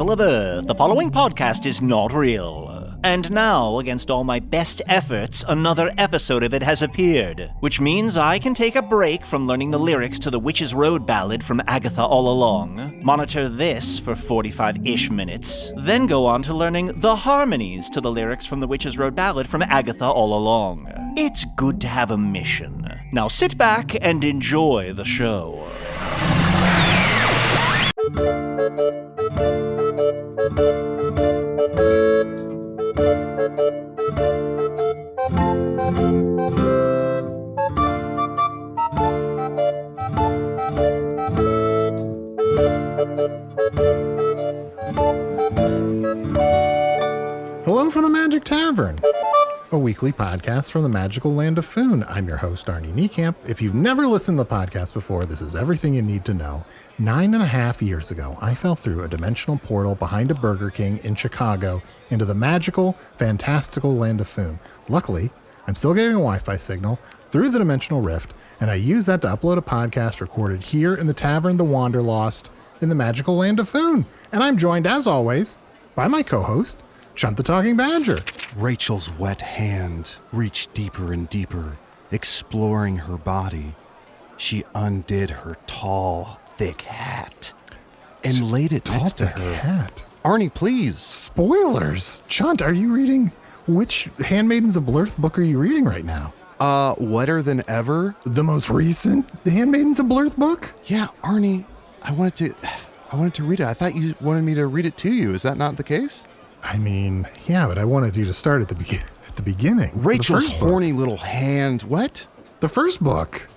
people of Earth, the following podcast is not real. And now, against all my best efforts, another episode of it has appeared, which means I can take a break from learning the lyrics to the Witch's Road ballad from Agatha All Along, monitor this for 45-ish minutes, then go on to learning the harmonies to the lyrics from the Witch's Road ballad from Agatha All Along. It's good to have a mission. Now sit back and enjoy the show. Hello from the Magic Tavern, a weekly podcast from the magical land of Foon. I'm your host, Arnie Niekamp. If you've never listened to the podcast before, this is everything you need to know. 9.5 years ago, I fell through a dimensional portal behind a Burger King in Chicago into the magical, fantastical land of Foon. Luckily, I'm still getting a Wi-Fi signal through the dimensional rift, and I use that to upload a podcast recorded here in the Tavern, the Wanderlost, in the magical land of Foon. And I'm joined, as always, by my co-host, Chunt the Talking Badger. Rachel's wet hand reached deeper and deeper, exploring her body. She undid her tall, thick hat and laid it next to her. Hat. Arnie, please. Spoilers! Chunt, are you reading? Which Handmaidens of Blurth book are you reading right now? Wetter than ever? The most recent Handmaidens of Blurth book? Yeah, Arnie, I wanted to read it. I thought you wanted me to read it to you. Is that not the case? I mean, yeah, but I wanted you to start at the beginning. Rachel's horny little hand. What? The first book.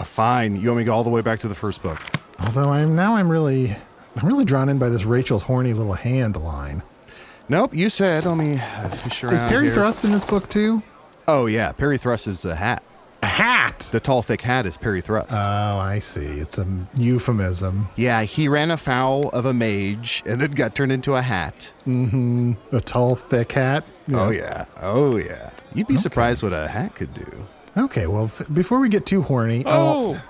Fine. You want me to go all the way back to the first book? Although I'm really drawn in by this Rachel's horny little hand line. Nope, you said. Let me fish around. Is Perry here. Thrust in this book too? Oh yeah, Perry Thrust is a hat. A hat? The tall, thick hat is Perry Thrust. Oh, I see. It's a euphemism. Yeah, he ran afoul of a mage and then got turned into a hat. Mm-hmm. A tall, thick hat? Yeah. Oh, yeah. You'd be surprised what a hat could do. Okay, well, before we get too horny... Oh!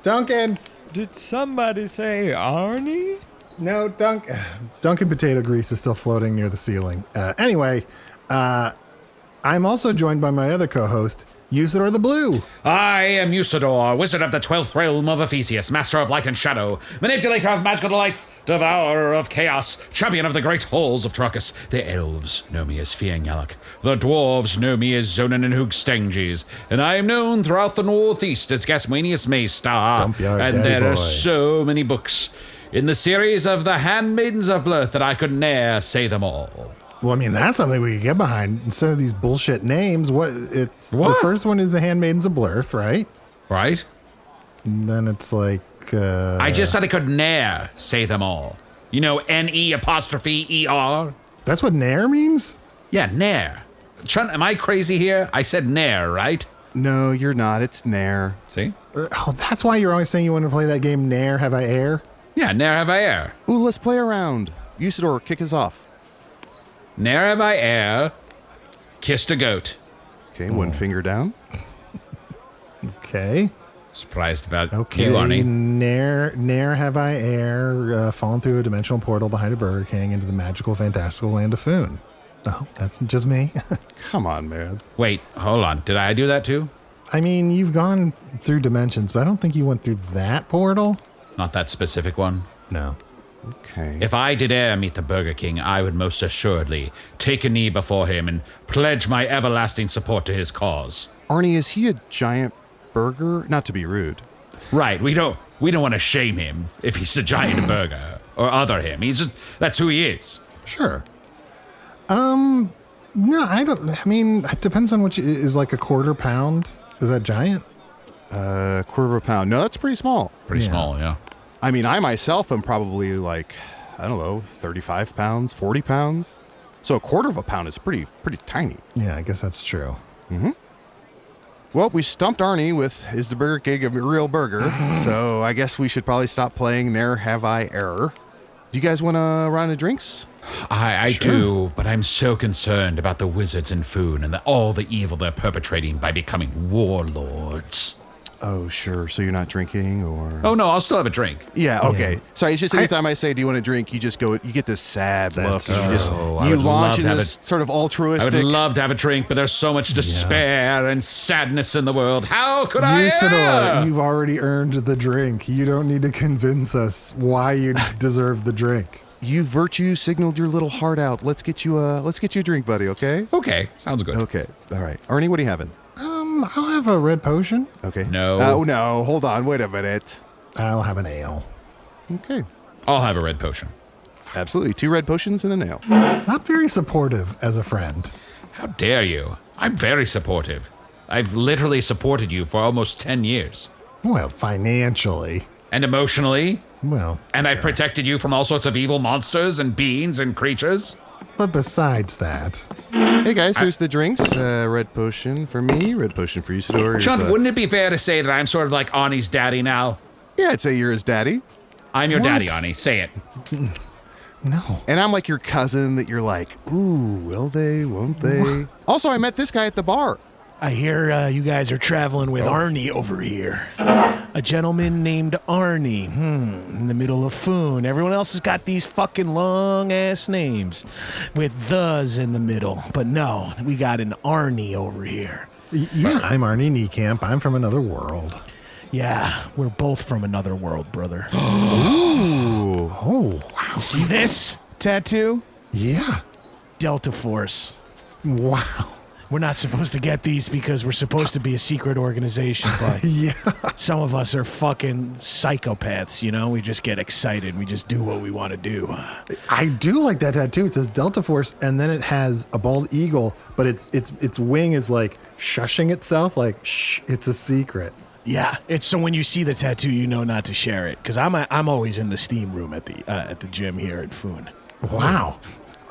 Duncan! Did somebody say Arnie? No, Duncan Potatogrease is still floating near the ceiling. Anyway, I'm also joined by my other co-host, Usidore the Blue. I am Usidore, wizard of the 12th realm of Ephesius, master of light and shadow, manipulator of magical delights, devourer of chaos, champion of the great halls of Trachis. The elves know me as Fiangyalak, the dwarves know me as Zonin and Hoogstanges, and I am known throughout the northeast as Gaswanius Maystar. And there are so many books in the series of the Handmaidens of Blurth that I could ne'er say them all. Well, I mean, that's something we could get behind instead of these bullshit names. The first one is the Handmaidens of Blurth, right? Right? And then it's like, I just said I could ne'er say them all. You know, N-E-apostrophe-E-R? That's what Nair means? Yeah, ne'er. Chunt, am I crazy here? I said ne'er, right? No, you're not. It's Nair. See? That's why you're always saying you want to play that game, Nair Have I Air? Yeah, ne'er have I air. Ooh, let's play around. Usidore, kick us off. Ne'er have I air kissed a goat. Okay, one finger down. Okay. Surprised about you, Okay. Arnie. Nair Have I Air fallen through a dimensional portal behind a Burger King into the magical, fantastical land of Foon. Oh, that's just me. Come on, man. Wait, hold on. Did I do that too? I mean, you've gone through dimensions, but I don't think you went through that portal. Not that specific one. No. Okay. If I did e'er meet the Burger King, I would most assuredly take a knee before him and pledge my everlasting support to his cause. Arnie, is he a giant burger? Not to be rude. Right, we don't want to shame him if he's a giant burger or other him. That's who he is. Sure. No, I mean, it depends on is like a quarter pound. Is that giant? Quarter of a pound. No, that's pretty small. Pretty small, yeah. I mean, I myself am probably like, I don't know, 35 pounds, 40 pounds. So a quarter of a pound is pretty tiny. Yeah, I guess that's true. Mm-hmm. Well, we stumped Arnie with is the Burger King a real burger? So I guess we should probably stop playing There Have I Error. Do you guys want a round of drinks? I do, but I'm so concerned about the wizards in Foon and all the evil they're perpetrating by becoming warlords. Oh, sure. So you're not drinking, or? Oh no, I'll still have a drink. Yeah. Okay. Yeah. Sorry. It's just anytime I say, "Do you want a drink?" You just go. You get this sad look. And I you would launch love into to this have sort of I altruistic. would love to have a drink, but there's so much despair and sadness in the world. How could I? Usidore, you've already earned the drink. You don't need to convince us why you deserve the drink. You virtue signaled your little heart out. Let's get you a drink, buddy. Okay. Okay, sounds good. Okay. All right. Arnie, what are you having? I'll have a red potion. Okay. No. Oh no. Hold on. Wait a minute. I'll have an ale. Okay. I'll have a red potion. Absolutely. 2 red potions and a nail. Not very supportive as a friend. How dare you? I'm very supportive. I've literally supported you for almost 10 years. Well, financially. And emotionally. Well, And I've sure. protected you from all sorts of evil monsters and beings and creatures. But besides that, Hey guys, here's the drinks. Red potion for me. Red potion for Usidore. Here's, Chunt, wouldn't it be fair to say that I'm sort of like Arnie's daddy now? Yeah, I'd say you're his daddy. I'm your What? daddy, Arnie. Say it. no. And I'm like your cousin that you're like, ooh, will they, won't they? Also, I met this guy at the bar. I hear you guys are traveling with Arnie over here. A gentleman named Arnie. In the middle of Foon. Everyone else has got these fucking long-ass names with thes in the middle. But no, we got an Arnie over here. Yeah, I'm Arnie Niekamp. I'm from another world. Yeah, we're both from another world, brother. Oh, wow. You see this tattoo? Yeah. Delta Force. Wow. We're not supposed to get these because we're supposed to be a secret organization, but Yeah. some of us are fucking psychopaths, you know? We just get excited. We just do what we want to do. I do like that tattoo. It says Delta Force, and then it has a bald eagle, but its wing is like shushing itself, like shh, it's a secret. Yeah, it's so when you see the tattoo, you know not to share it. Because I'm always in the steam room at the gym here at Foon. Wow.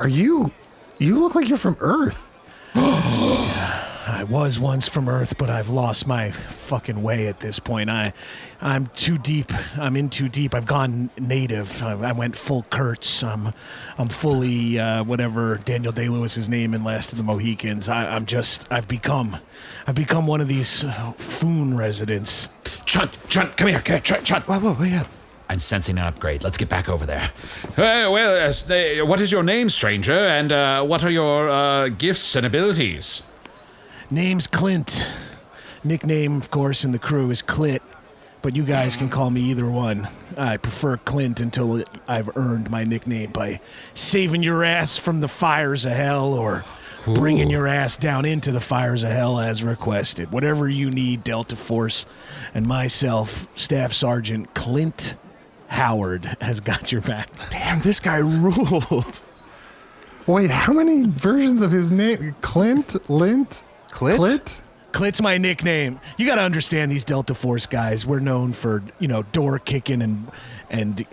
You look like you're from Earth. I was once from Earth, but I've lost my fucking way at this point. I'm too deep. I'm in too deep. I've gone native. I went full Kurtz. I'm fully whatever Daniel Day-Lewis's name in Last of the Mohicans. I've become one of these Foon residents. Chunt, come here. Chunt. Whoa, yeah. I'm sensing an upgrade. Let's get back over there. What is your name, stranger? And what are your gifts and abilities? Name's Clint. Nickname, of course, in the crew is Clit, but you guys can call me either one. I prefer Clint until I've earned my nickname by saving your ass from the fires of hell or bringing your ass down into the fires of hell as requested. Whatever you need, Delta Force and myself, Staff Sergeant Clint Howard, has got your back. Damn, this guy rules. Wait, how many versions of his name? Clint? Lint? Clit? Clit's my nickname. You got to understand these Delta Force guys. We're known for, door kicking and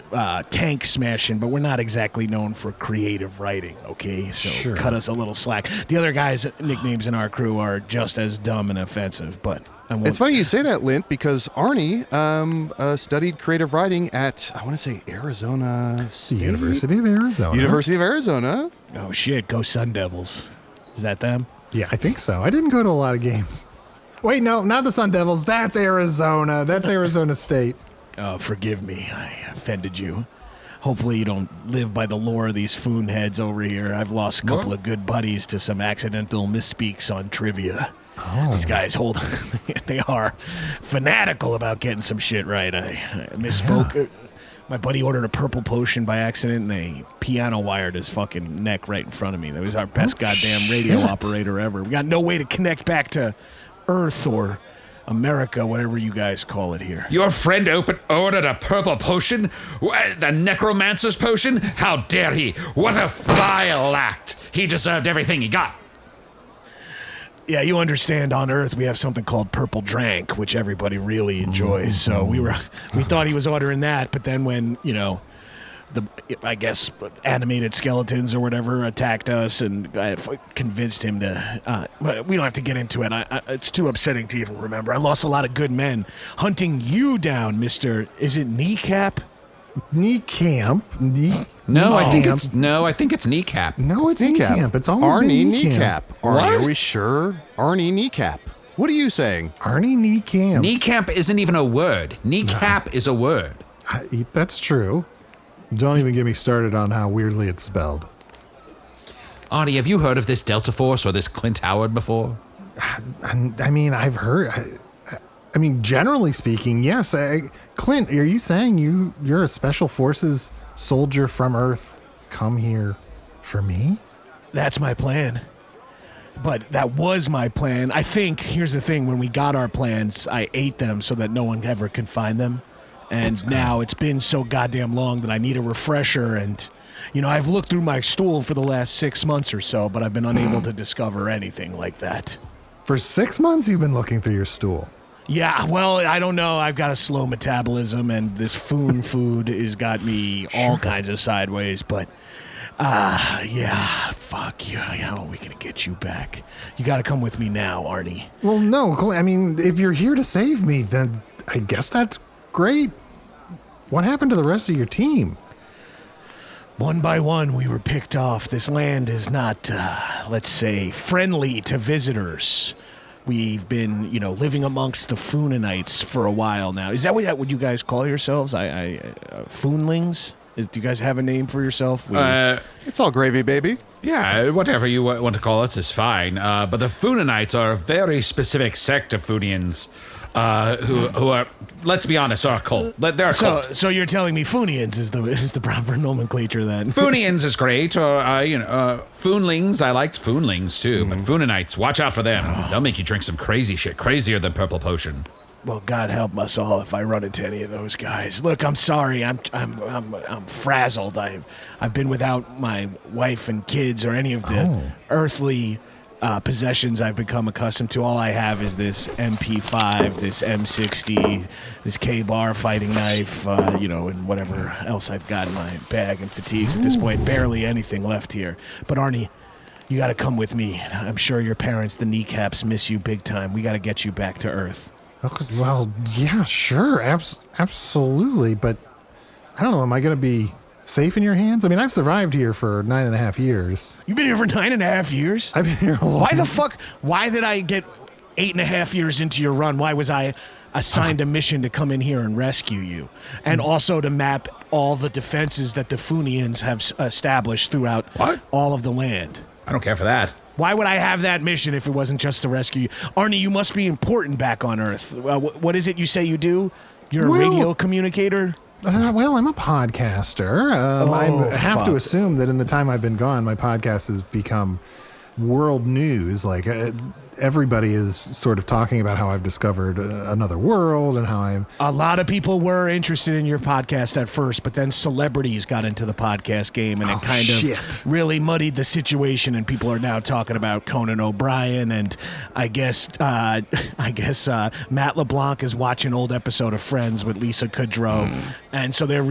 tank smashing, but we're not exactly known for creative writing, okay? So Sure. cut us a little slack. The other guys' nicknames in our crew are just as dumb and offensive, but I won't. It's funny you say that, Lint, because Arnie studied creative writing at, I want to say, Arizona State? University of Arizona. University of Arizona. Oh, shit. Go Sun Devils. Is that them? Yeah, I think so. I didn't go to a lot of games. Wait, no, not the Sun Devils. That's Arizona. That's Arizona State. Oh, forgive me. I offended you. Hopefully you don't live by the lore of these Foon heads over here. I've lost a couple of good buddies to some accidental misspeaks on trivia. Oh. These guys they are fanatical about getting some shit right. I misspoke. Yeah. My buddy ordered a purple potion by accident, and they piano wired his fucking neck right in front of me. That was our best goddamn radio operator ever. We got no way to connect back to Earth or America, whatever you guys call it here. Your friend ordered a purple potion? The necromancer's potion? How dare he? What a vile act! He deserved everything he got. Yeah, you understand, on Earth we have something called purple drank, which everybody really enjoys. So we thought he was ordering that, but then when, I guess animated skeletons or whatever attacked us, and I convinced him to, we don't have to get into it. It's too upsetting to even remember. I lost a lot of good men hunting you down, Mr. Is it Kneecap? Niekamp. I think it's Niekamp. No, it's Niekamp. It's always Arnie been Kneecap. Arnie, What? are we sure? Arnie Kneecap. What are you saying? Arnie Niekamp. Niekamp isn't even a word. Kneecap is a word. That's true. Don't even get me started on how weirdly it's spelled. Arnie, have you heard of this Delta Force or this Clint Howard before? I mean, I've heard... I mean, generally speaking, yes. Clint, are you saying you're a Special Forces soldier from Earth come here for me? That's my plan. But that was my plan. I think, here's the thing, when we got our plans, I ate them so that no one ever can find them. And now it's been so goddamn long that I need a refresher. And, I've looked through my stool for the last 6 months or so, but I've been unable to discover anything like that. For 6 months you've been looking through your stool? Yeah, well, I don't know. I've got a slow metabolism, and this food has got me all kinds of sideways. But, fuck you. How are we going to get you back? You got to come with me now, Arnie. Well, no, I mean, if you're here to save me, then I guess that's great. What happened to the rest of your team? One by one, we were picked off. This land is not, let's say, friendly to visitors. We've been, living amongst the Foonanites for a while now. Is that what you guys call yourselves? Foonlings? Do you guys have a name for yourself? It's all gravy, baby. Yeah, whatever you want to call us is fine. But the Foonanites are a very specific sect of Foonians who are, let's be honest, are a cult. They're a cult. So you're telling me Foonians is the proper nomenclature then? Foonians is great, or, Foonlings. I liked Foonlings too, but Foonanites, watch out for them. They'll make you drink some crazy shit, crazier than Purple Potion. Well, God help us all if I run into any of those guys. Look, I'm sorry. I'm frazzled. I've been without my wife and kids or any of the earthly possessions I've become accustomed to. All I have is this MP5, this M60, this K-bar fighting knife, and whatever else I've got in my bag and fatigues at this point. Barely anything left here. But Arnie, you got to come with me. I'm sure your parents, the Kneecaps, miss you big time. We got to get you back to Earth. Well, yeah, sure, absolutely, but I don't know, am I going to be safe in your hands? I mean, I've survived here for 9.5 years. You've been here for 9.5 years? I've been here a long time. Why did I get 8.5 years into your run? Why was I assigned a mission to come in here and rescue you? And also to map all the defenses that the Foonians have established throughout all of the land. I don't care for that. Why would I have that mission if it wasn't just to rescue you? Arnie, you must be important back on Earth. What is it you say you do? You're a radio communicator? Well, I'm a podcaster. I have to assume that in the time I've been gone, my podcast has become world news. Like everybody is sort of talking about how I've discovered another world and how I'm... A lot of people were interested in your podcast at first, but then celebrities got into the podcast game and it kind of really muddied the situation, and people are now talking about Conan O'Brien, and I guess Matt LeBlanc is watching an old episode of Friends with Lisa Kudrow, and so they're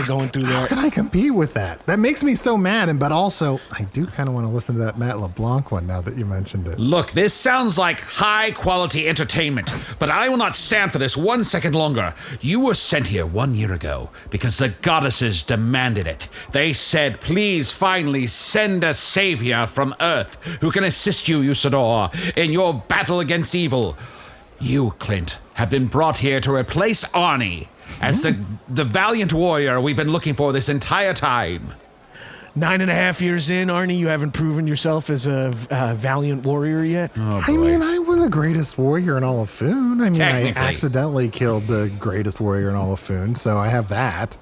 going through their... How can I compete with that? That makes me so mad, but also I do kind of want to listen to that Matt LeBlanc one now that you mentioned it. Look, this sounds like high-quality entertainment, but I will not stand for this 1 second longer. You were sent here 1 year ago because the goddesses demanded it. They said, please finally send a savior from Earth who can assist you, Usidore, in your battle against evil. You, Clint, have been brought here to replace Arnie as the valiant warrior we've been looking for this entire time. 9.5 years in, Arnie, you haven't proven yourself as a valiant warrior yet? Oh, I mean, I was the greatest warrior in all of Foon. I mean, I accidentally killed the greatest warrior in all of Foon, so I have that.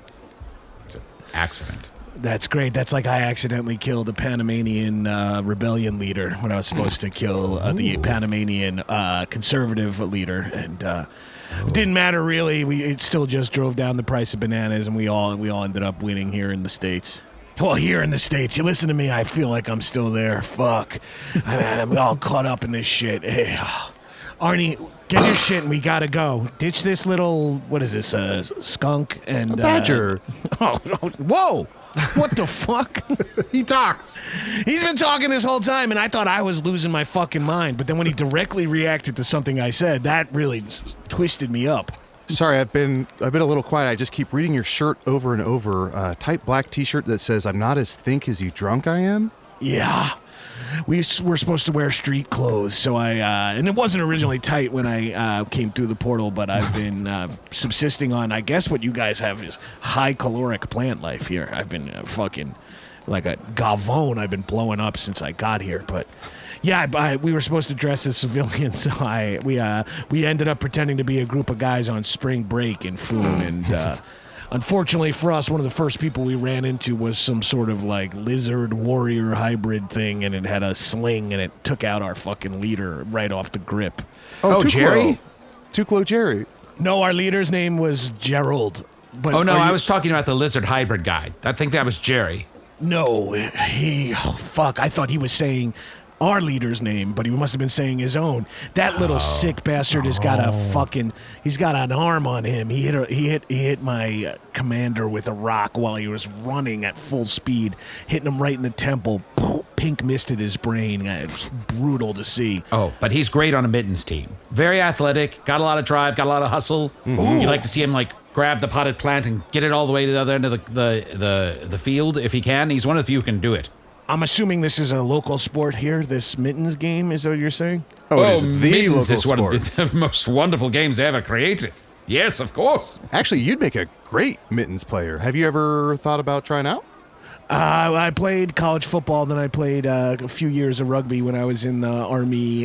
It's an accident. That's great. That's like I accidentally killed a Panamanian rebellion leader when I was supposed to kill the Panamanian conservative leader, and it didn't matter really. It still just drove down the price of bananas, and we all ended up winning here in the States. Well, here in the States, you listen to me, I feel like I'm still there. Fuck. I'm all caught up in this shit. Hey, Arnie, get your shit and we gotta go. Ditch this little, what is this, skunk and... A badger. Whoa! What the fuck? He talks. He's been talking this whole time, and I thought I was losing my fucking mind. But then when he directly reacted to something I said, that really twisted me up. Sorry, I've been a little quiet. I just keep reading your shirt over and over. Tight black T-shirt that says, "I'm not as think as you drunk I am." Yeah. We were supposed to wear street clothes, so and it wasn't originally tight when I came through the portal, but I've been subsisting on, I guess what you guys have is high caloric plant life here. I've been fucking like a gavone. I've been blowing up since I got here, but yeah, we were supposed to dress as civilians, so we ended up pretending to be a group of guys on spring break in Foon, and unfortunately for us, one of the first people we ran into was some sort of like lizard warrior hybrid thing, and it had a sling, and it took out our fucking leader right off the grip. Oh, Jerry? Tuklo Jerry. No, our leader's name was Gerald. But Oh, no, I was talking about the lizard hybrid guy. I think that was Jerry. No, fuck, I thought he was saying our leader's name, but he must have been saying his own. That little sick bastard has got he's got an arm on him. He hit my commander with a rock while he was running at full speed, hitting him right in the temple. Pink misted his brain. It was brutal to see. Oh, but he's great on a mittens team. Very athletic, got a lot of drive, got a lot of hustle. You like to see him like grab the potted plant and get it all the way to the other end of the field if he can. He's one of the few who can do it. I'm assuming this is a local sport here, this mittens game, is that what you're saying? Oh, it is the mittens local is sport. one of the most wonderful games ever created. Yes, of course. Actually, you'd make a great mittens player. Have you ever thought about trying out? I played college football, then I played a few years of rugby when I was in the Army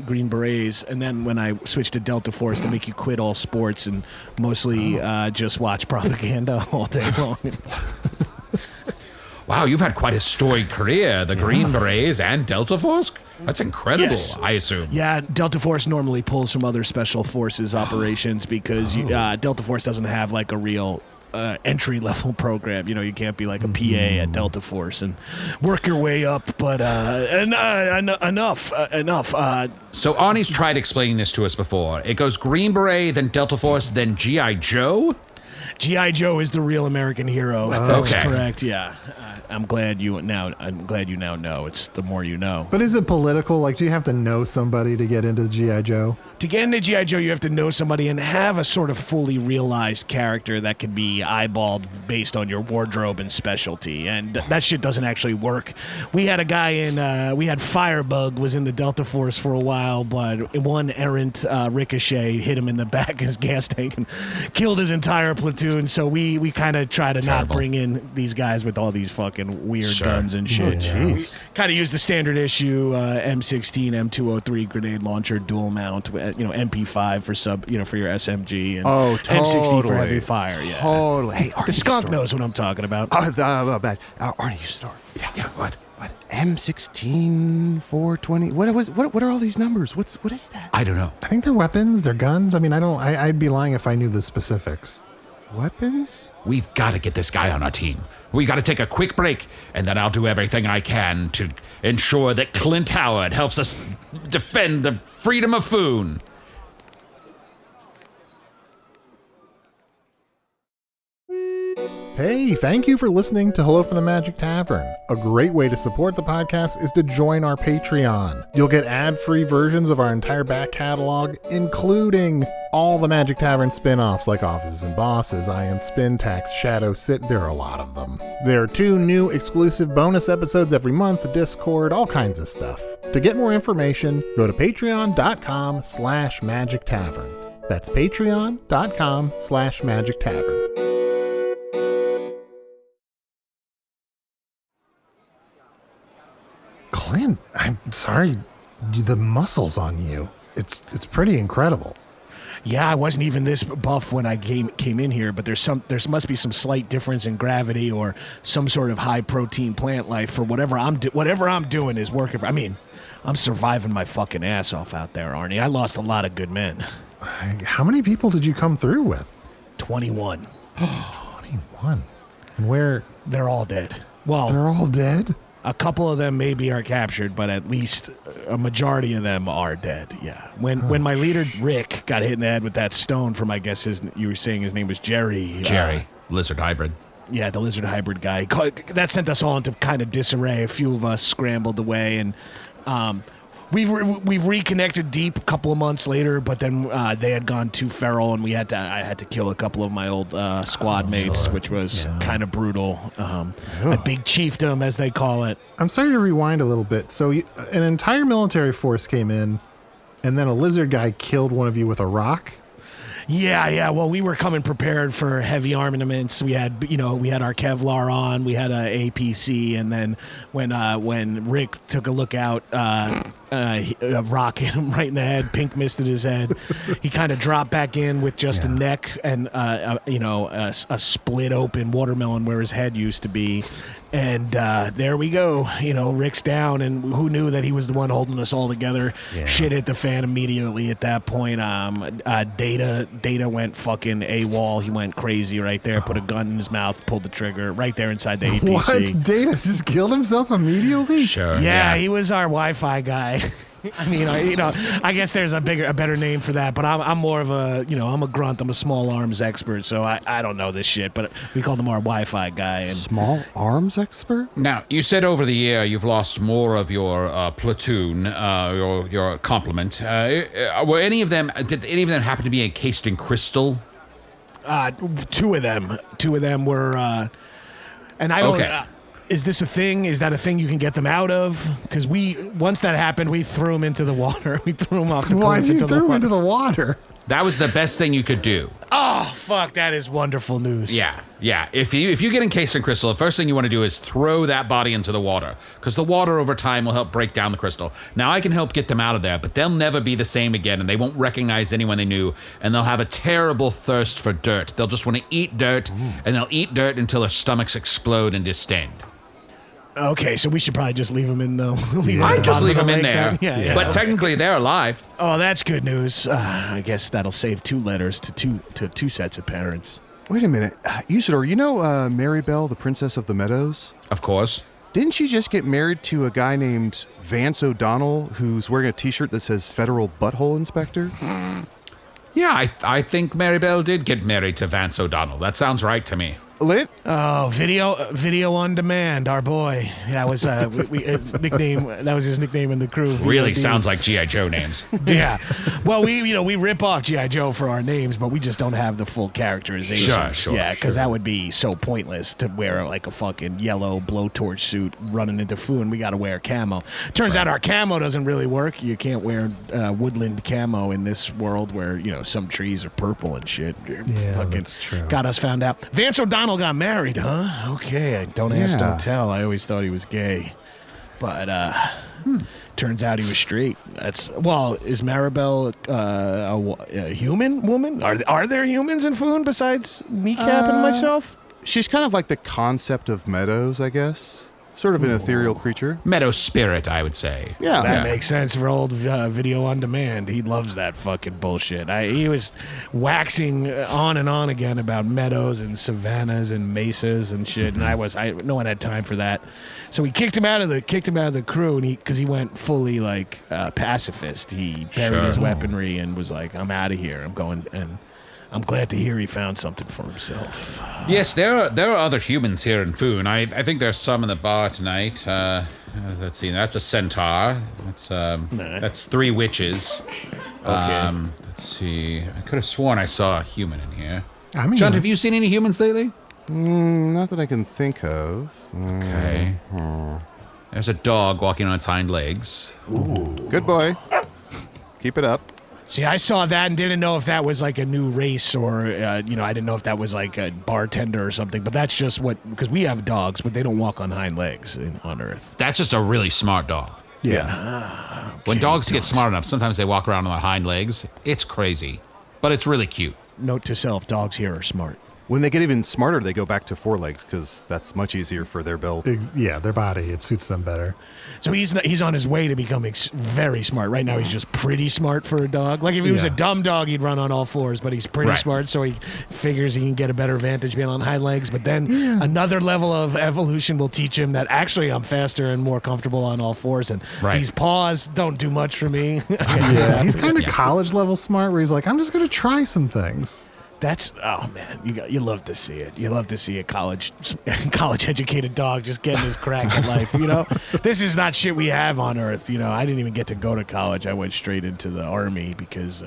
Green Berets, and then when I switched to Delta Force, they make you quit all sports and mostly just watch propaganda all day long. Wow, you've had quite a storied career. The Green Berets and Delta Force? That's incredible, Yes. I assume. Yeah, Delta Force normally pulls from other special forces operations because Delta Force doesn't have like a real entry-level program. You know, you can't be like a PA at Delta Force and work your way up, but enough. So Arnie's tried explaining this to us before. It goes Green Beret, then Delta Force, then G.I. Joe? G.I. Joe is the real American hero. That's Okay. correct, yeah. I'm glad you now know. It's the more you know. But is it political? Like, do you have to know somebody to get into G.I. Joe? To get into G.I. Joe, you have to know somebody and have a sort of fully realized character that can be eyeballed based on your wardrobe and specialty. And that shit doesn't actually work. We had a guy we had Firebug was in the Delta Force for a while, but one errant ricochet hit him in the back of his gas tank and killed his entire platoon. So we kind of try to not bring in these guys with all these fucking weird guns and shit. Jeez. Kind of use the standard issue M16, M203 grenade launcher, dual mount, MP5 for your SMG, and M60 for heavy fire. Yeah, Totally. Hey, Arnie, the skunk Usidore. knows what I'm talking about. Arnie Usidore. Yeah, what? M16, 420. What are all these numbers? What is that? I don't know. I think they're weapons, they're guns. I mean, I'd be lying if I knew the specifics. Weapons? We've got to get this guy on our team. We got to take a quick break, and then I'll do everything I can to ensure that Clint Howard helps us defend the freedom of Foon. Hey, thank you for listening to Hello from the Magic Tavern. A great way to support the podcast is to join our Patreon. You'll get ad-free versions of our entire back catalog, including all the Magic Tavern spin-offs like Offices and Bosses, I Am Spin Tax, Shadow Sit. There are a lot of them. There are 2 new exclusive bonus episodes every month, Discord, all kinds of stuff. To get more information, go to patreon.com/Magic Tavern. That's patreon.com/Magic Tavern. Clint, I'm sorry, the muscles on you, it's pretty incredible. Yeah, I wasn't even this buff when I came in here, but there must be some slight difference in gravity or some sort of high protein plant life for whatever I'm doing is working for. I mean, I'm surviving my fucking ass off out there, Arnie. I lost a lot of good men. How many people did you come through with? 21. 21. And where? They're all dead. Well, They're all dead? a couple of them maybe are captured, but at least a majority of them are dead. Yeah. When my leader Rick got hit in the head with that stone from, I guess you were saying his name was Jerry. Lizard hybrid. Yeah, the lizard hybrid guy. That sent us all into kind of disarray. A few of us scrambled away, and We've reconnected deep a couple of months later, but then they had gone too feral, and I had to kill a couple of my old squad mates, which was kind of brutal. A big chiefdom, as they call it. I'm sorry to rewind a little bit. So an entire military force came in, and then a lizard guy killed one of you with a rock? Yeah. Well, we were coming prepared for heavy armaments. We had our Kevlar on. We had a APC, and then when Rick took a look out, a rock hit him right in the head. Pink misted his head. He kind of dropped back in with just a neck and a split open watermelon where his head used to be. And there we go. Rick's down, and who knew that he was the one holding us all together? Yeah. Shit hit the fan immediately at that point. Data went fucking AWOL. He went crazy right there. Put a gun in his mouth, pulled the trigger right there inside the APC. What? Data just killed himself immediately? Sure. Yeah, he was our Wi-Fi guy. I mean, I guess there's a better name for that, but I'm more of I'm a grunt. I'm a small arms expert, so I don't know this shit, but we called him our Wi-Fi guy. And small arms expert? Now, you said over the year you've lost more of your platoon, your complement. Were any of them, did any of them happen to be encased in crystal? Two of them were, and I don't... Okay. Is this a thing? Is that a thing you can get them out of? Because once that happened, we threw them into the water. We threw them off the cliff. Why you threw them into the water? That was the best thing you could do. Oh, fuck, that is wonderful news. Yeah. If you get encased in crystal, the first thing you want to do is throw that body into the water, because the water over time will help break down the crystal. Now, I can help get them out of there, but they'll never be the same again, and they won't recognize anyone they knew, and they'll have a terrible thirst for dirt. They'll just want to eat dirt, and they'll eat dirt until their stomachs explode and distend. Okay, so we should probably just leave them in, though. I'd just leave them in there. Yeah, but technically, they're alive. Oh, that's good news. I guess that'll save 2 letters to two sets of parents. Wait a minute. Usidore, Maribel, the Princess of the Meadows? Of course. Didn't she just get married to a guy named Vance O'Donnell who's wearing a T-shirt that says Federal Butthole Inspector? Yeah, I think Maribel did get married to Vance O'Donnell. That sounds right to me. Lit? Oh, video on demand, our boy. That was his nickname. That was his nickname in the crew. Really VOD. Sounds like G.I. Joe names. Yeah. Well, we rip off G.I. Joe for our names, but we just don't have the full characterization. Sure. Yeah, because that would be so pointless to wear like a fucking yellow blowtorch suit running into food. We got to wear camo. Turns out our camo doesn't really work. You can't wear woodland camo in this world where some trees are purple and shit. Yeah, that's true. Got us found out. Vance O'Donnell got married, huh? Okay, don't ask, don't tell. I always thought he was gay, but turns out he was straight. Is Maribel a human woman? Are there humans in Foon besides Niekamp and myself? She's kind of like the concept of Meadows, I guess. Sort of an ethereal creature. Meadow spirit, I would say. Yeah. That makes sense for old video on demand. He loves that fucking bullshit. He was waxing on and on again about meadows and savannas and mesas and shit, and no one had time for that. So we kicked him out of the crew, and because he went fully like pacifist. He buried his weaponry and was like, "I'm out of here. I'm going." And I'm glad to hear he found something for himself. Yes, there are other humans here in Foon. I think there's some in the bar tonight. Let's see, that's a centaur. That's 3 witches. Okay. Let's see. I could have sworn I saw a human in here. Chunt, have you seen any humans lately? Not that I can think of. Okay. There's a dog walking on its hind legs. Ooh. Good boy. Keep it up. See, I saw that and didn't know if that was like a new race or, I didn't know if that was like a bartender or something. But that's just because we have dogs, but they don't walk on hind legs on Earth. That's just a really smart dog. Yeah. Okay. When dogs get smart enough, sometimes they walk around on their hind legs. It's crazy, but it's really cute. Note to self, dogs here are smart. When they get even smarter, they go back to 4 legs because that's much easier for their build. Yeah, their body, it suits them better. So he's on his way to becoming very smart. Right now, he's just pretty smart for a dog. Like if he was a dumb dog, he'd run on all 4s, but he's pretty smart, so he figures he can get a better vantage being on hind legs. But then another level of evolution will teach him that actually I'm faster and more comfortable on all 4s, and these paws don't do much for me. Yeah, he's kind of college level smart where he's like, I'm just going to try some things. Oh man, you love to see it. You love to see a college educated dog just getting his crack at life. This is not shit we have on Earth. I didn't even get to go to college. I went straight into the Army because,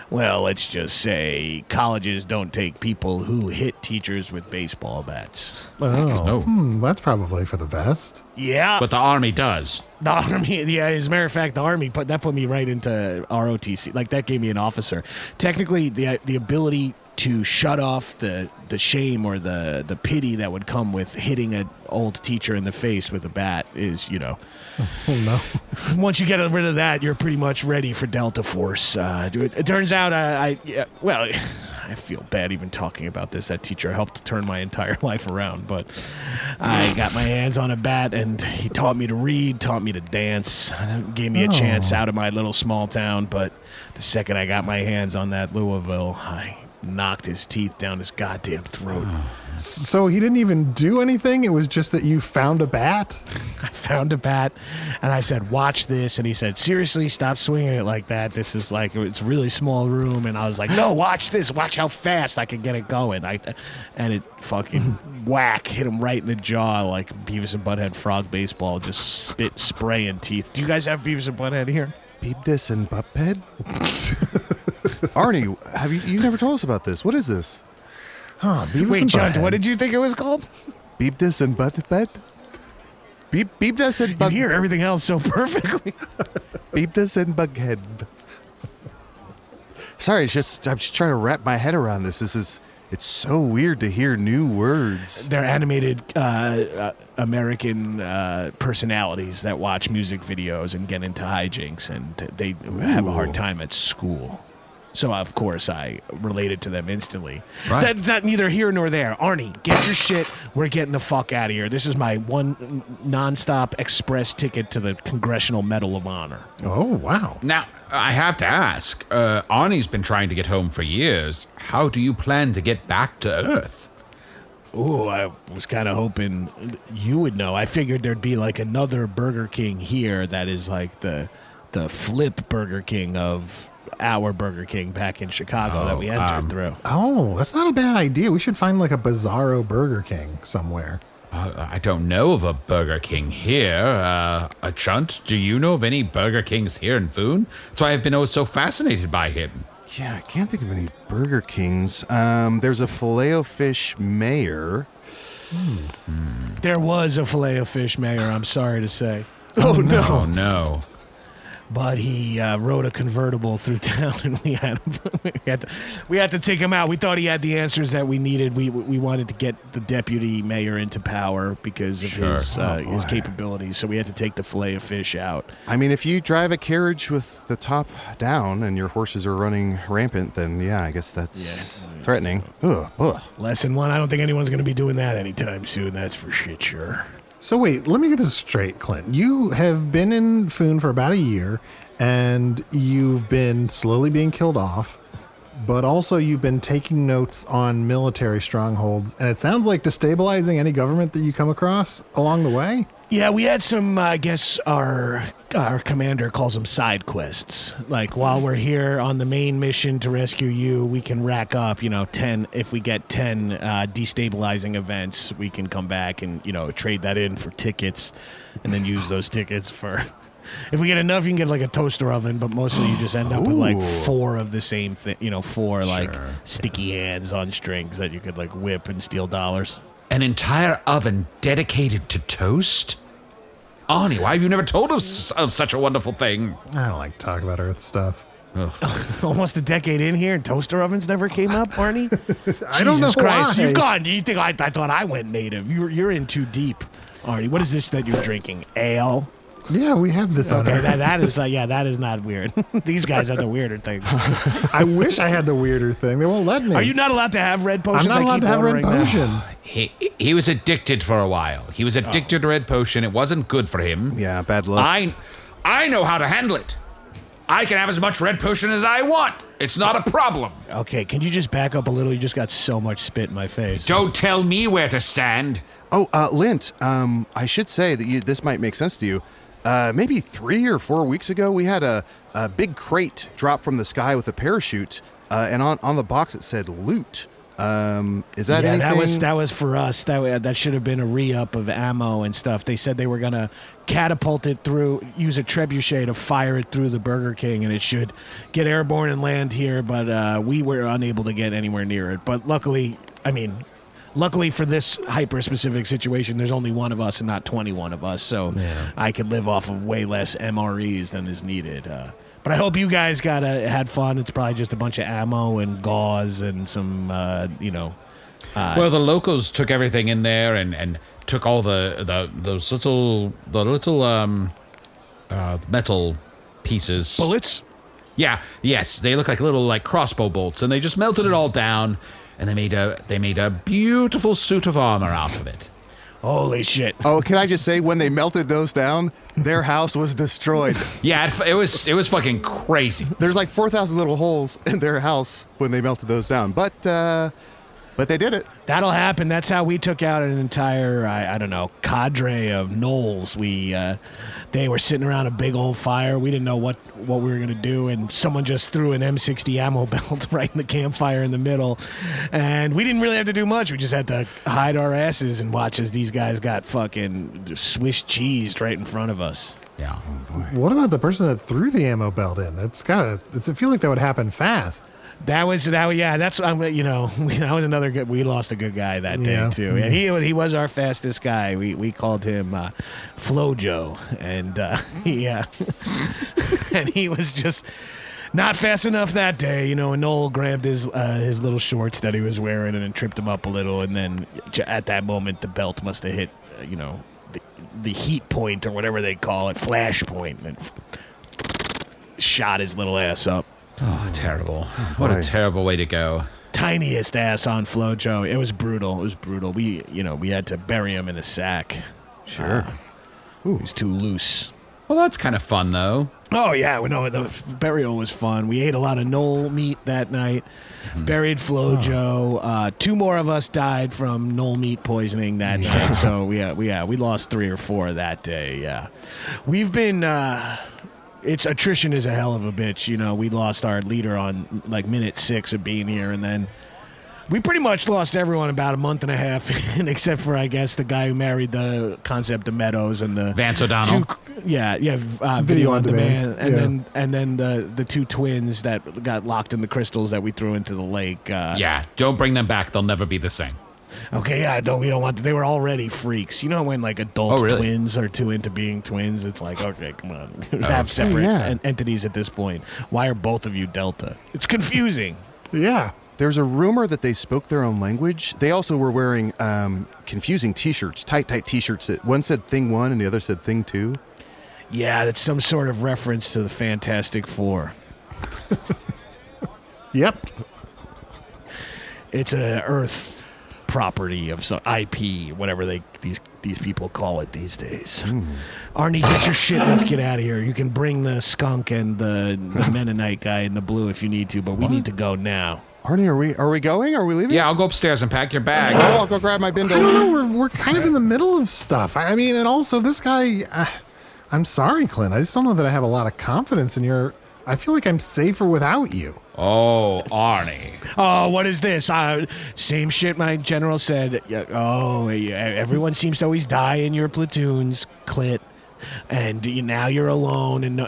well, let's just say colleges don't take people who hit teachers with baseball bats. That's probably for the best. Yeah, But the Army does. the Army. Yeah, as a matter of fact, the Army put me right into ROTC. Like that gave me an officer. Technically, the ability to shut off the shame or the pity that would come with hitting an old teacher in the face with a bat is, Oh, no. once you get rid of that, you're pretty much ready for Delta Force. It turns out, I feel bad even talking about this. That teacher helped turn my entire life around, but I got my hands on a bat, and he taught me to read, taught me to dance, gave me a chance out of my little small town, but the second I got my hands on that Louisville, I knocked his teeth down his goddamn throat. So he didn't even do anything? It was just that you found a bat? I found a bat, and I said, watch this. And he said, seriously, stop swinging it like that. This is like, it's a really small room. And I was like, no, watch this. Watch how fast I can get it going. And it fucking whack, hit him right in the jaw like Beavis and Butthead frog baseball, just spit spraying teeth. Do you guys have Beavis and Butthead here? Beavis and Butthead? Arnie, have you never told us about this? What is this? Beavis Wait, and Chunt, Butthead. what did you think it was called? Beavis and Butthead? Beavis and You Butthead. hear everything else so perfectly. Beavis and Bughead. Sorry, I'm just trying to wrap my head around this. It's so weird to hear new words. They're animated American personalities that watch music videos and get into hijinks, and they have a hard time at school. So, of course, I related to them instantly. Right. That's neither here nor there. Arnie, get your shit. We're getting the fuck out of here. This is my one nonstop express ticket to the Congressional Medal of Honor. Oh, wow. Now, I have to ask, Arnie's been trying to get home for years. How do you plan to get back to Earth? Ooh, I was kind of hoping you would know. I figured there'd be like another Burger King here that is like the flip Burger King of our Burger King back in Chicago that we entered through. Oh, that's not a bad idea. We should find like a bizarro Burger King somewhere. I don't know of a Burger King here. Chunt, do you know of any Burger Kings here in Foon? That's why I've been so fascinated by him. Yeah, I can't think of any Burger Kings. There's a Filet-O-Fish Mayor. There was a Filet-O-Fish mayor, I'm sorry to say. Oh, no. But he rode a convertible through town, and we had to take him out. We thought he had the answers that we needed. We wanted to get the deputy mayor into power because of his capabilities. So we had to take the Filet-O-Fish out. I mean, if you drive a carriage with the top down and your horses are running rampant, then yeah, I guess that's threatening. Ugh. Lesson one, I don't think anyone's going to be doing that anytime soon. That's for shit sure. So wait, let me get this straight, Clint. You have been in Foon for about a year, and you've been slowly being killed off, but also you've been taking notes on military strongholds, and it sounds like destabilizing any government that you come across along the way? Yeah, we had some, I guess our commander calls them side quests. Like, while we're here on the main mission to rescue you, we can rack up, 10, if we get 10 destabilizing events, we can come back and, trade that in for tickets and then use those tickets for... If we get enough, you can get like a toaster oven, but mostly you just end up with like 4 of the same thing, 4 like sticky hands on strings that you could like whip and steal dollars. An entire oven dedicated to toast? Arnie, why have you never told us of such a wonderful thing? I don't like to talk about Earth stuff. Almost a decade in here, and toaster ovens never came up, Arnie? I don't know Jesus Christ, why. you've gone. You think I thought I went native? You're in too deep, Arnie. What is this that you're drinking? Ale? Yeah, we have this on Okay, Earth. that is not weird. These guys have the weirder things. I wish I had the weirder thing. They won't let me. Are you not allowed to have red potions? I'm not allowed to have red potion. He was addicted for a while. He was addicted to red potion. It wasn't good for him. Yeah, bad luck. I know how to handle it. I can have as much red potion as I want. It's not a problem. Okay, can you just back up a little? You just got so much spit in my face. Don't tell me where to stand. Oh, Lint, I should say that this might make sense to you. Maybe 3 or 4 weeks ago, we had a big crate drop from the sky with a parachute. and on the box it said loot. Is that anything? that was for us. That should have been a re-up of ammo and stuff. They said they were gonna catapult it through, use a trebuchet to fire it through the Burger King, and it should get airborne and land here. But we were unable to get anywhere near it. But luckily for this hyper-specific situation, there's only one of us and not 21 of us, so I could live off of way less MREs than is needed. But I hope you guys had fun. It's probably just a bunch of ammo and gauze and some, well, the locals took everything in there and took all those little metal pieces. Bullets? Yeah, yes, they look like little crossbow bolts, and they just melted it all down, and they made a beautiful suit of armor out of it. Holy shit. Oh, can I just say, when they melted those down, their house was destroyed. Yeah, it was fucking crazy. There's 4,000 little holes in their house when they melted those down. But they did it. That'll happen. That's how we took out an entire, cadre of gnolls. They were sitting around a big old fire. We didn't know what we were going to do, and someone just threw an M60 ammo belt right in the campfire in the middle. And we didn't really have to do much. We just had to hide our asses and watch as these guys got fucking Swiss cheesed right in front of us. Yeah. Oh, boy. What about the person that threw the ammo belt in? I feel like that would happen fast. That was another good. We lost a good guy that day too, and he was our fastest guy. We called him Flojo, and and he was just not fast enough that day. And Noel grabbed his little shorts that he was wearing and then tripped him up a little, and then at that moment the belt must have hit the heat point or whatever they call it, flash point, and shot his little ass up. Oh, terrible. What a terrible way to go. Tiniest ass on Flojo. It was brutal. We had to bury him in a sack. Sure. He was too loose. Well, that's kind of fun, though. Oh, yeah. The burial was fun. We ate a lot of knoll meat that night. Buried Flojo. 2 more of us died from knoll meat poisoning that night. So, we lost 3 or 4 that day, yeah. We've been... attrition is a hell of a bitch. We lost our leader on minute 6 of being here, and then we pretty much lost everyone about a month and a half, except for, I guess, the guy who married the concept of Meadows and the Vance O'Donnell. Video on demand, and then the 2 twins that got locked in the crystals that we threw into the lake. Don't bring them back. They'll never be the same. Okay, we don't want to. They were already freaks. When adult twins are too into being twins, it's okay, come on. Have separate entities at this point. Why are both of you Delta? It's confusing. Yeah. There's a rumor that they spoke their own language. They also were wearing confusing T-shirts, tight T-shirts that one said Thing 1 and the other said Thing 2. Yeah, that's some sort of reference to the Fantastic Four. Yep. It's a Earth property of some IP, whatever these people call it these days. Arnie, get your shit. Let's get out of here. You can bring the skunk and the Mennonite guy in the blue if you need to, but we need to go now. Arnie, are we going? Are we leaving? Yeah, I'll go upstairs and pack your bag. Oh, I'll go grab my bindle. I don't know. We're kind of in the middle of stuff. I mean, and also this guy. I'm sorry, Clint. I just don't know that I have a lot of confidence in your. I feel like I'm safer without you. Oh, Arnie. Oh, what is this? Same shit my general said. Oh, everyone seems to always die in your platoons, Clint. And now you're alone. And,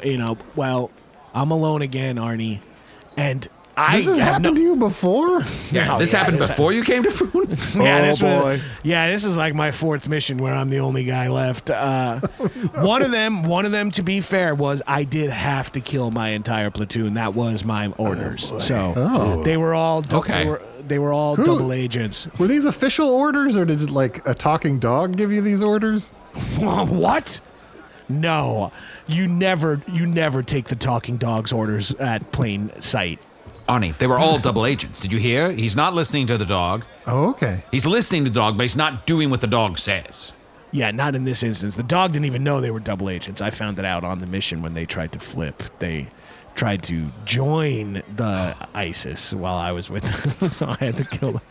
well, I'm alone again, Arnie. And This has happened to you before? Yeah, this happened before you came to Foon? This is like my 4th mission where I'm the only guy left. One of them, to be fair, was I did have to kill my entire platoon. That was my orders. They were all they were all double agents. Were these official orders, or did a talking dog give you these orders? What? No, you never take the talking dog's orders at plain sight. Arnie, they were all double agents. Did you hear? He's not listening to the dog. Oh, okay. He's listening to the dog, but he's not doing what the dog says. Yeah, not in this instance. The dog didn't even know they were double agents. I found it out on the mission when they tried to flip. They tried to join the ISIS while I was with them, so I had to kill them.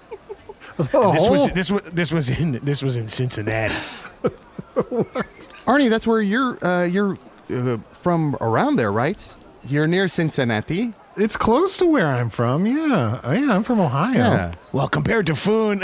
This was in Cincinnati. Arnie, that's where you're from around there, right? You're near Cincinnati. It's close to where I'm from. Yeah, I'm from Ohio. Yeah. Well, compared to Foon,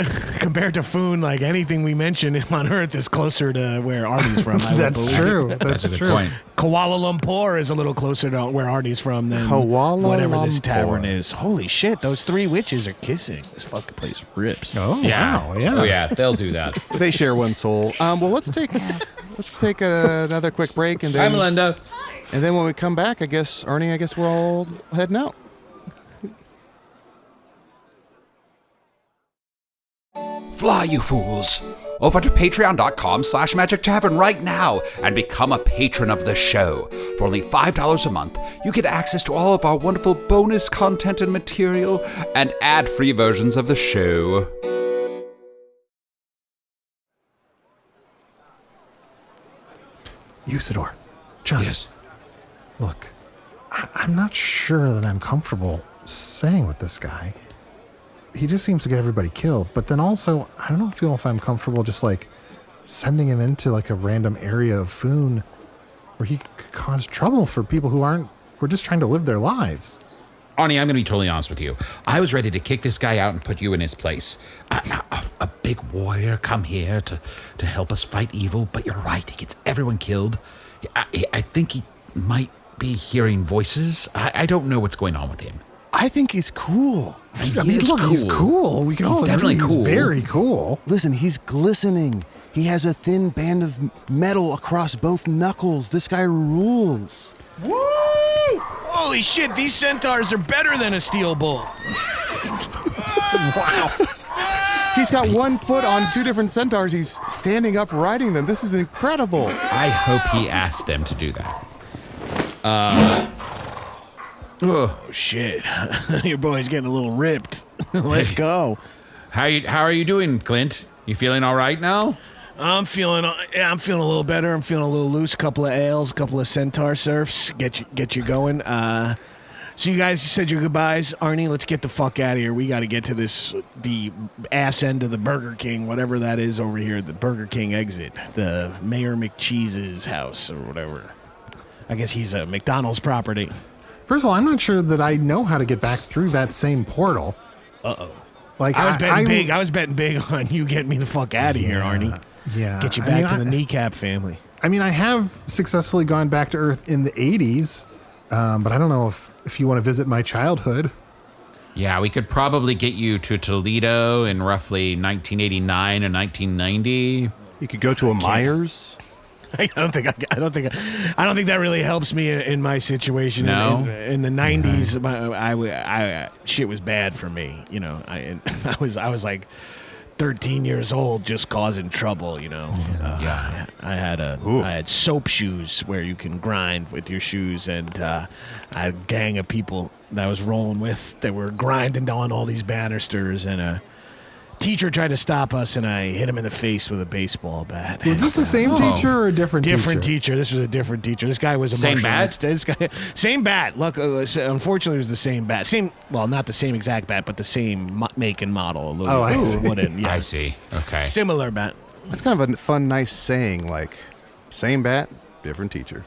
like anything we mention on Earth is closer to where Arnie's from. I would That's believe. true. That's a good true. point. Kuala Lumpur is a little closer to where Arnie's from than Kuala whatever this Lumpur. tavern is. Holy shit, those three witches are kissing. This fucking place rips. Oh, Yeah. wow. Yeah. Oh, yeah. They'll do that. They share one soul. Well, let's take another quick break, and Hi, then Melinda. and then when we come back, Arnie, we're all heading out. Fly, you fools! Over to patreon.com/Magic Tavern right now and become a patron of the show. For only $5 a month, you get access to all of our wonderful bonus content and material and ad-free versions of the show. Usidore. Chunt. Yes. Look, I'm not sure that I'm comfortable saying with this guy. He just seems to get everybody killed, but then also, I don't feel if I'm comfortable just like sending him into like a random area of Foon where he could cause trouble for people who are just trying to live their lives. Arnie, I'm going to be totally honest with you. I was ready to kick this guy out and put you in his place. A big warrior come here to help us fight evil, but you're right. He gets everyone killed. I think he might be hearing voices. I don't know what's going on with him. I think he's cool. He's cool. We can all definitely agree cool. He's very cool. Listen, he's glistening. He has a thin band of metal across both knuckles. This guy rules. Woo! Holy shit, these centaurs are better than a steel bull. Wow. He's got 1 foot on 2 different centaurs. He's standing up riding them. This is incredible. I hope he asked them to do that. Oh, shit. Your boy's getting a little ripped. Let's go. How are you doing, Clint? You feeling all right now? I'm feeling a little better. I'm feeling a little loose. A couple of ales, a couple of centaur surfs. Get you going. So you guys said your goodbyes. Arnie, let's get the fuck out of here. We got to get to the ass end of the Burger King, whatever that is over here, the Burger King exit, the Mayor McCheese's house or whatever. I guess he's a McDonald's property. First of all, I'm not sure that I know how to get back through that same portal. Uh-oh. Like I was betting big on you getting me the fuck out of here, Arnie. Yeah. Get you back to the Niekamp family. I mean, I have successfully gone back to Earth in the 80s, but I don't know if you want to visit my childhood. Yeah, we could probably get you to Toledo in roughly 1989 or 1990. You could go to a Myers. I don't think that really helps me in my situation. No? In the 90s, I shit was bad for me. You know, I was like 13 years old, just causing trouble. You know, Yeah. I had soap shoes where you can grind with your shoes, and I had a gang of people that I was rolling with that were grinding on all these banisters, and a teacher tried to stop us, and I hit him in the face with a baseball bat. Was this the same teacher or a different teacher? Different teacher. This was a different teacher. This guy was a Same martial bat? arts- This guy, same bat. Look, unfortunately, it was the same bat. Not the same exact bat, but the same make and model. I see. Wooden. Yeah. I see. Okay. Similar bat. That's kind of a fun, nice saying, like, same bat, different teacher.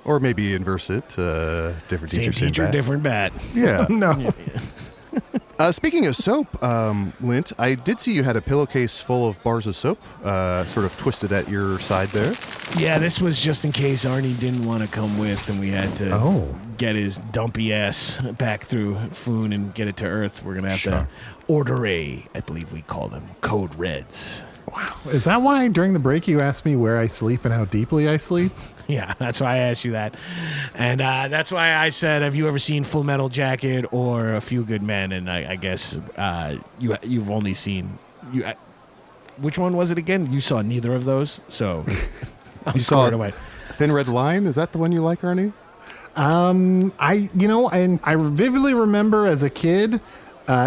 Or maybe inverse it, different Same teacher, same teacher, bat. different bat. Yeah. No. Speaking of soap, Lint, I did see you had a pillowcase full of bars of soap, sort of twisted at your side there. Yeah, this was just in case Arnie didn't want to come with, and we had to get his dumpy ass back through Foon and get it to Earth. We're gonna have to order I believe we call them Code Reds. Wow. Is that why during the break you asked me where I sleep and how deeply I sleep? Yeah, that's why I asked you that. And that's why I said, have you ever seen Full Metal Jacket or A Few Good Men? And I guess you've only seen... which one was it again? You saw neither of those, so... You saw Thin Red Line? Is that the one you like, Arnie? I vividly remember as a kid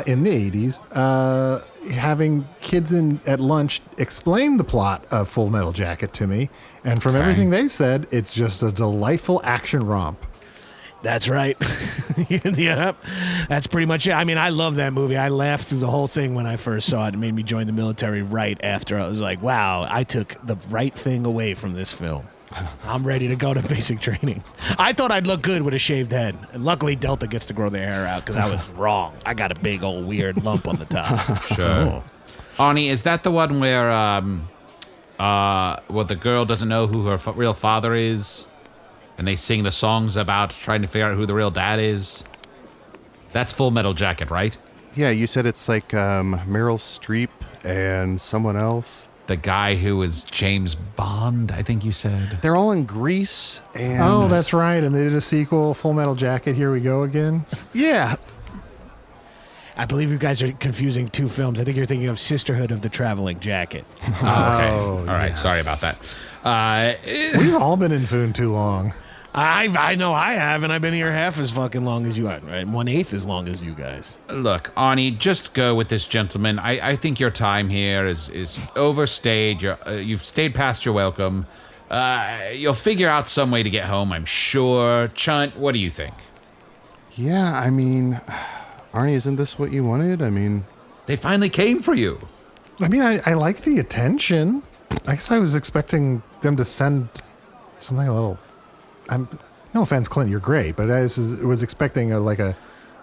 in the 80s having kids at lunch explain the plot of Full Metal Jacket to me, and from everything they said, it's just a delightful action romp. That's right. Yeah, that's pretty much it. I mean, I love that movie. I laughed through the whole thing when I first saw it. It made me join the military right after. I was like, wow, I took the right thing away from this film. I'm ready to go to basic training. I thought I'd look good with a shaved head. And luckily Delta gets to grow their hair out because I was wrong. I got a big old weird lump on the top. Sure. Arnie, is that the one where the girl doesn't know who her real father is? And they sing the songs about trying to figure out who the real dad is? That's Full Metal Jacket, right? Yeah, you said it's like Meryl Streep and someone else. The guy who was James Bond, I think you said. They're all in Greece and... Oh, that's right. And they did a sequel, Full Metal Jacket, Here We Go Again. Yeah. I believe you guys are confusing two films. I think you're thinking of Sisterhood of the Traveling Jacket. Oh, okay. All right, yes. sorry about that. We've all been in Foon too long. I know I have, and I've been here half as fucking long as you are, right? 1/8 as long as you guys. Look, Arnie, just go with this gentleman. I think your time here is overstayed. You've stayed past your welcome. You'll figure out some way to get home, I'm sure. Chunt, what do you think? Yeah, I mean, Arnie, isn't this what you wanted? I mean... They finally came for you. I mean, I like the attention. I guess I was expecting them to send something a little... no offense, Clint, you're great, but I was expecting a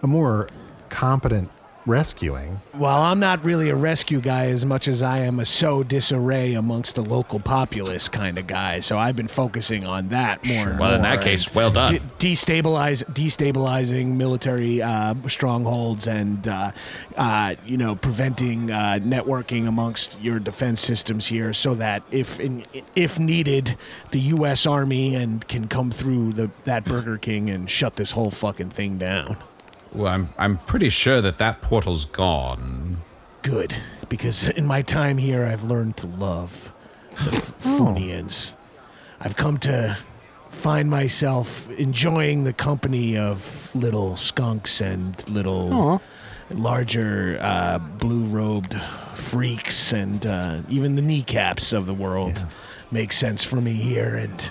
more competent rescuing. Well, I'm not really a rescue guy as much as I am a sow disarray amongst the local populace kind of guy. So I've been focusing on that more and more. Well, in that case, well done. Destabilizing military strongholds and preventing networking amongst your defense systems here, so that if needed, the U.S. Army can come through that Burger King and shut this whole fucking thing down. Well, I'm pretty sure that portal's gone. Good, because in my time here, I've learned to love the Foonians. I've come to find myself enjoying the company of little skunks and little larger blue-robed freaks, and even the kneecaps of the world make sense for me here. And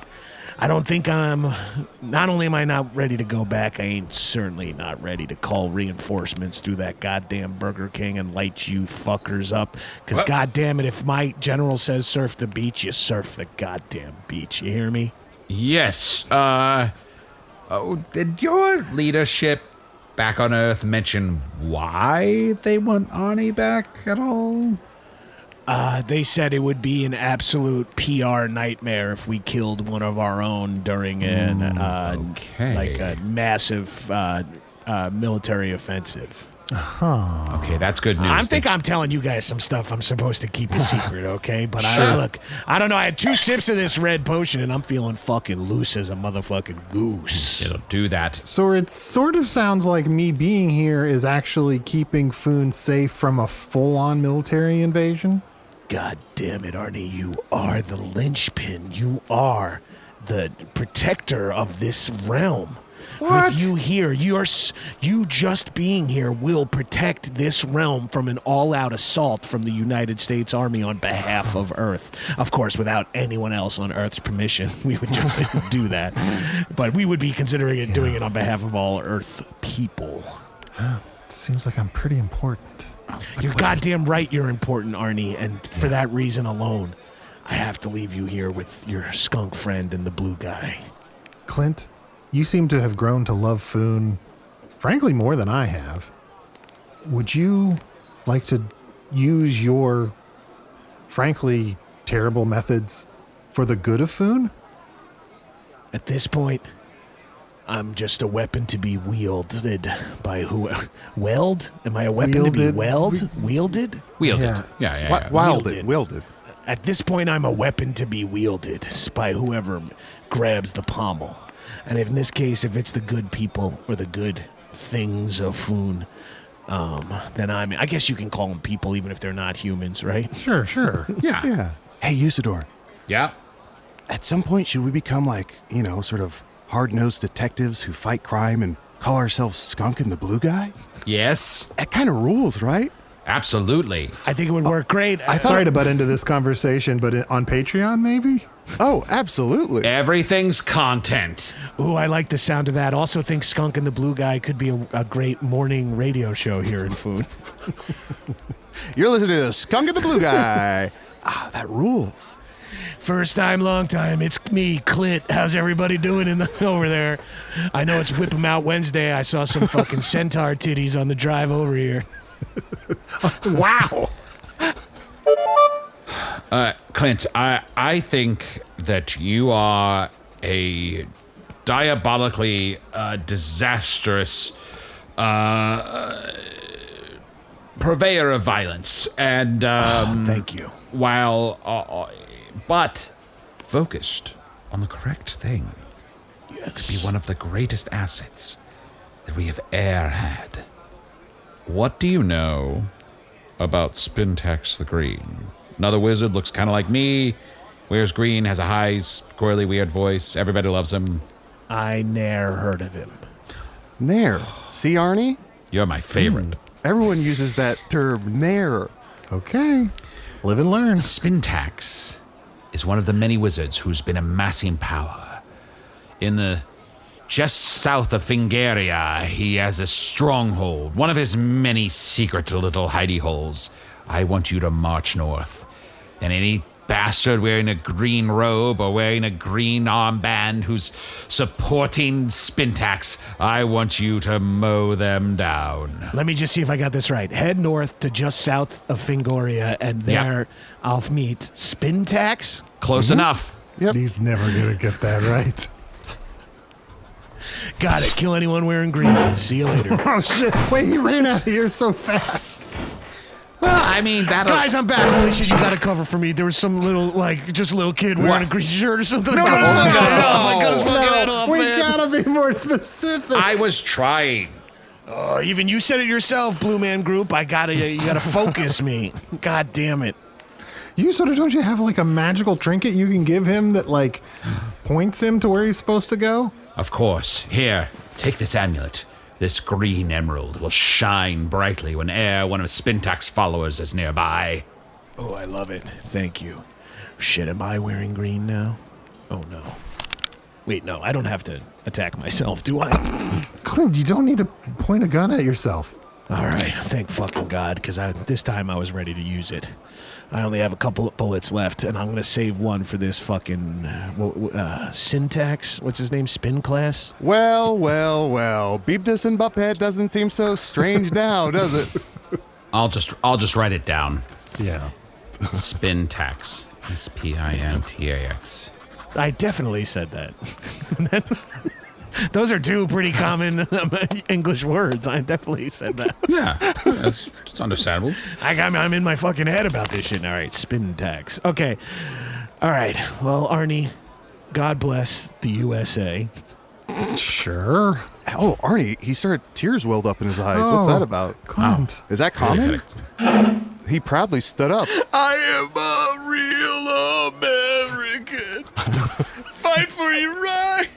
I don't think not only am I not ready to go back, I ain't certainly not ready to call reinforcements through that goddamn Burger King and light you fuckers up. Because goddamn it, if my general says surf the beach, you surf the goddamn beach. You hear me? Yes. Did your leadership back on Earth mention why they want Arnie back at all? They said it would be an absolute PR nightmare if we killed one of our own during a massive military offensive. Okay, that's good news. I think I'm telling you guys some stuff I'm supposed to keep a secret, okay? But I don't know. I had 2 sips of this red potion, and I'm feeling fucking loose as a motherfucking goose. It'll do that. So it sort of sounds like me being here is actually keeping Foon safe from a full-on military invasion? God damn it, Arnie, you are the linchpin. You are the protector of this realm. What? With you here, you just being here will protect this realm from an all-out assault from the United States Army on behalf of Earth. Of course, without anyone else on Earth's permission, we would just do that. But we would be considering it doing it on behalf of all Earth people. Seems like I'm pretty important. You're goddamn right you're important, Arnie, and for that reason alone, I have to leave you here with your skunk friend and the blue guy. Clint, you seem to have grown to love Foon, frankly, more than I have. Would you like to use your, frankly, terrible methods for the good of Foon? At this point, I'm just a weapon to be wielded by who? Weld? Am I a weapon to be wielded? Wielded. Yeah. Wielded. At this point, I'm a weapon to be wielded by whoever grabs the pommel. And in this case, if it's the good people or the good things of Foon, then I guess you can call them people even if they're not humans, right? Sure. Yeah. Hey, Usidore. Yeah. At some point, should we become sort of hard-nosed detectives who fight crime and call ourselves Skunk and the Blue Guy? Yes. That kind of rules, right? Absolutely. I think it would work great. Sorry to butt into this conversation, but on Patreon, maybe? Oh, absolutely. Everything's content. Ooh, I like the sound of that. Also think Skunk and the Blue Guy could be a great morning radio show here in Foon. You're listening to Skunk and the Blue Guy. That rules. First time, long time. It's me, Clint. How's everybody doing over there? I know it's Whip 'em Out Wednesday. I saw some fucking centaur titties on the drive over here. Wow. Clint, I think that you are a diabolically disastrous purveyor of violence, and thank you. But focused on the correct thing. Yes. Be one of the greatest assets that we have e'er had. What do you know about Spintax the Green? Another wizard, looks kind of like me, wears green, has a high, squirrely, weird voice. Everybody loves him. I ne'er heard of him. Nair. See, Arnie? You're my favorite. Everyone uses that term, nair. Okay. Live and learn. Spintax is one of the many wizards who's been amassing power. In the just south of Fingaria, he has a stronghold, one of his many secret little hidey holes. I want you to march north, and any bastard wearing a green robe or wearing a green armband who's supporting Spintax, I want you to mow them down. Let me just see if I got this right. Head north to just south of Fingoria, and there I'll meet Spintax. Close enough. Yep. He's never going to get that right. Got it. Kill anyone wearing green. See you later. Oh, shit. Wait, he ran out of here so fast. Well, I mean, that'll... Guys, I'm back. Holy shit, you gotta cover for me. There was some little, just a little kid wearing a greasy shirt or something. No, I got his fucking head off, We man. gotta be more specific. I was trying. Even you said it yourself, Blue Man Group. You gotta focus me. God damn it. Don't you have like a magical trinket you can give him that like points him to where he's supposed to go? Of course. Here, take this amulet. This green emerald will shine brightly whene'er one of Spintax's followers is nearby. Oh, I love it. Thank you. Shit, am I wearing green now? Oh, no. Wait, no, I don't have to attack myself, do I? Clint, you don't need to point a gun at yourself. All right, thank fucking God, because this time I was ready to use it. I only have a couple of bullets left, and I'm going to save one for this fucking Syntax. What's his name? Spin class? Well. Beeptus and Buphead doesn't seem so strange now, does it? I'll just write it down. Yeah. Spintax. Spintax. I definitely said that. Those are two pretty common English words. I definitely said that. Yeah, it's understandable. I'm in my fucking head about this shit. All right, spin tax. Okay. All right. Well, Arnie, God bless the USA. Sure. Oh, Arnie, he started tears welled up in his eyes. What's that about? Clint. Is that common? He proudly stood up. I am a real American. Fight for your right.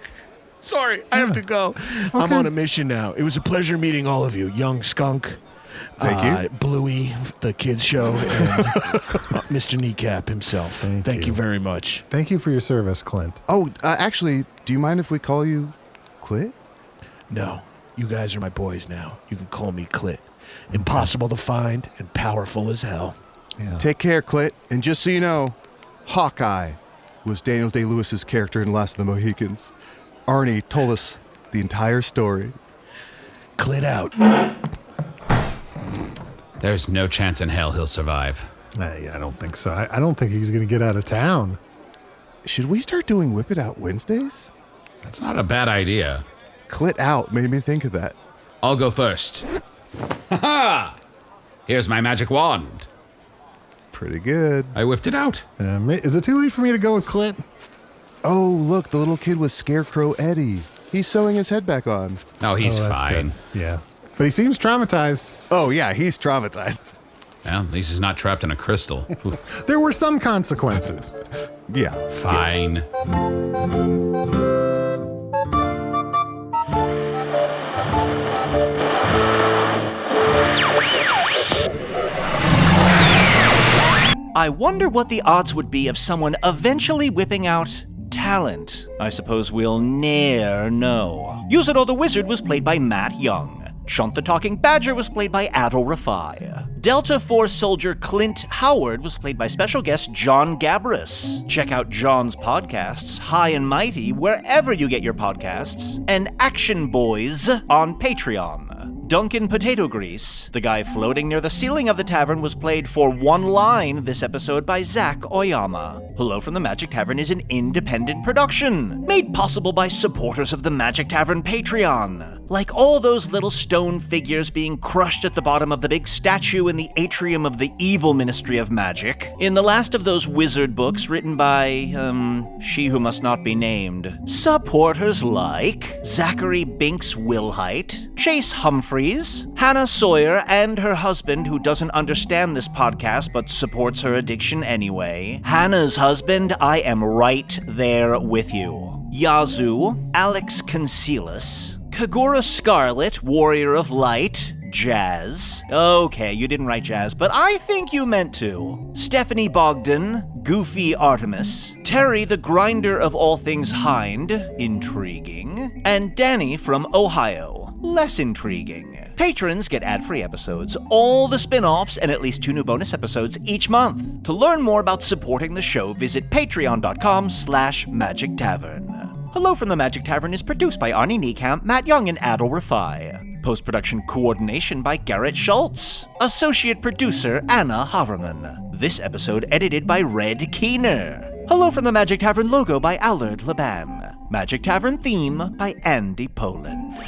Sorry, I have to go. Okay. I'm on a mission now. It was a pleasure meeting all of you. Young Skunk. Thank you. Bluey, the kids show, and Mr. Niekamp himself. Thank you very much. Thank you for your service, Clint. Oh, actually, do you mind if we call you Clint? No, you guys are my boys now. You can call me Clit. Impossible to find and powerful as hell. Yeah. Take care, Clint. And just so you know, Hawkeye was Daniel Day-Lewis's character in Last of the Mohicans. Arnie told us the entire story. Clit out. There's no chance in hell he'll survive. I don't think so. I don't think he's going to get out of town. Should we start doing Whip It Out Wednesdays? That's not a bad idea. Clit out made me think of that. I'll go first. Ha-ha! Here's my magic wand. Pretty good. I whipped it out. Is it too late for me to go with Clint? Oh, look, the little kid was Scarecrow Eddie. He's sewing his head back on. Oh, he's that's fine. good. Yeah. But he seems traumatized. Oh, yeah, he's traumatized. Well, at least he's not trapped in a crystal. There were some consequences. Yeah. Fine. I wonder what the odds would be of someone eventually whipping out talent. I suppose we'll ne'er know. Usidore the Wizard was played by Matt Young. Chunt the Talking Badger was played by Adal Rifai. Delta Force soldier Clint Howard was played by special guest Jon Gabrus. Check out Jon's podcasts, High and Mighty, wherever you get your podcasts, and Action Boys on Patreon. Duncan Potatogrease, the guy floating near the ceiling of the tavern, was played for one line this episode by Zach Oyama. Hello from the Magic Tavern is an independent production, made possible by supporters of the Magic Tavern Patreon. Like all those little stone figures being crushed at the bottom of the big statue in the atrium of the evil Ministry of Magic, in the last of those wizard books written by, she who must not be named. Supporters like Zachary Binks Wilhite, Chase Humphreys, Hannah Sawyer and her husband who doesn't understand this podcast but supports her addiction anyway. Hannah's husband, I am right there with you. Yazoo, Alex Concealis, Kagura Scarlet, Warrior of Light, Jazz. Okay, you didn't write Jazz, but I think you meant to. Stephanie Bogdan, Goofy Artemis, Terry the Grinder of All Things Hind, intriguing, and Danny from Ohio, less intriguing. Patrons get ad-free episodes, all the spin-offs, and at least 2 new bonus episodes each month. To learn more about supporting the show, visit patreon.com/Magic Tavern. Hello from the Magic Tavern is produced by Arnie Niekamp, Matt Young, and Adal Rifai. Post-production coordination by Garrett Schultz. Associate producer Anna Havermann. This episode edited by Red Keener. Hello from the Magic Tavern logo by Allard, Laban. Magic Tavern theme by Andy Poland.